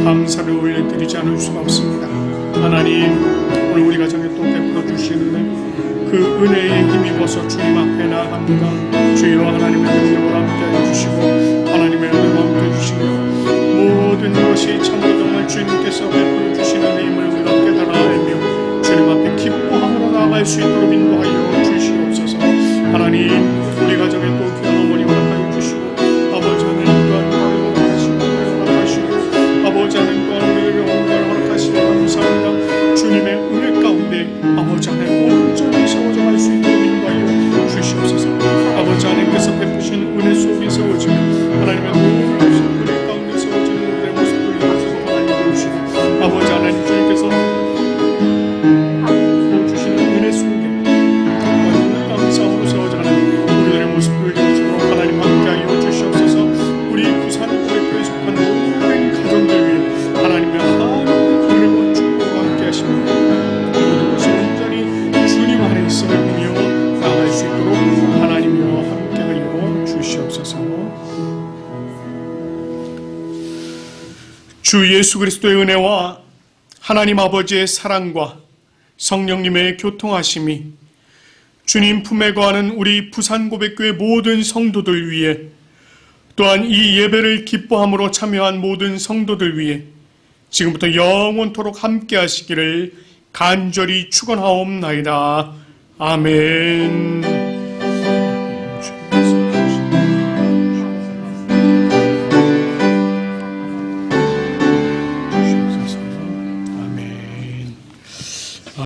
S1: 감사를 올려드리지 않을 수가 없습니다. 하나님, 오늘 우리 가정에 또 베풀어 주시는 그 은혜에 힘입어서 주님 앞에 나아갑니다. 주여 하나님의 능력을 함께해 주시고 하나님의 은혜를 함께해 주시며 모든 것이 참으로 정말 주님께서 베풀어 주시는 은혜임을 우리가 깨달아 알며 주님 앞에 기뻐함으로 나아갈 수 있도록 인도하여 주시옵소서. 하나님, 우리 가정에 또 귀한 어머니 허락하여 주시고 아버지 하나님 또한 허락하시고 아버지 하나님 또한 우리에게 온전을 허락하시며 감사합니다. 주님의 은혜 가운데 아버지 하나님 온전히 세워져 갈 수 있도록 인도하여 주시옵소서. 아버지 하나님께서 베푸신 은혜 속에 세워지며 하나님의 놀라우신 은혜 가운데 세워지는 우리의 모습을 보시고 하나님 보시고 아버지 하나님 주님께서 주시는 은혜 속에 감사함으로 세워져가는 우리들의 모습을 보여주도록 하나님 함께하여 주시옵소서. 우리 부산 고백교회에 속한 모든 가정들 위해 하나님의 은혜와 축복과 함께하시며 모든 것을 온전히 주님 안에서 행하며 나아갈 수 있도록 하나님이여 함께하여 주시옵소서. 주 예수 그리스도의 은혜와 하나님 아버지의 사랑과 성령님의 교통하심이 주님 품에 거하는 우리 부산고백교회 모든 성도들 위해 또한 이 예배를 기뻐함으로 참여한 모든 성도들 위해 지금부터 영원토록 함께 하시기를 간절히 축원하옵나이다. 아멘.